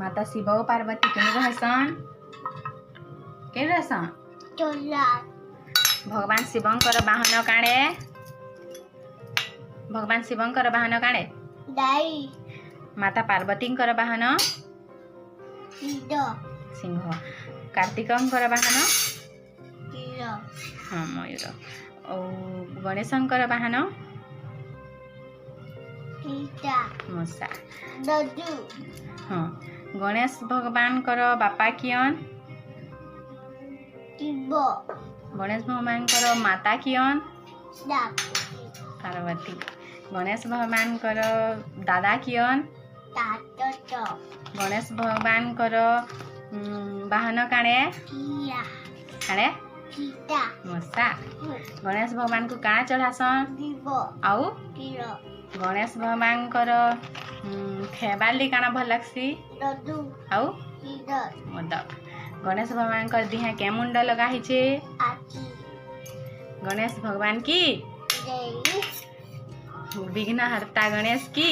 माता शिव और पार्वती के रहसन के रहसन भगवान शिवंकर वाहन काणे भगवान शिवंकर वाहन काणे माता पार्वतींकर वाहन सिंह कार्तिकंकर वाहन हाँ मयूर और गणेशंकर वाहन मशा हाँ गणेश भगवान कर बापा कियन गणेश भगवान कर माता कियन पार्वती गणेश भगवान कर दादा कियन गणेश भगवान कर वाहन काणे काणे मशा गणेश भगवान को काଣା चढ़ासन आउ गणेश भगवान कर खेबार ली काଣା भल लगसी आउ मोदक गणेश भगवान कर दिहा के मुंड लगा हिचे गणेश भगवान की विघ्न हरता गणेश की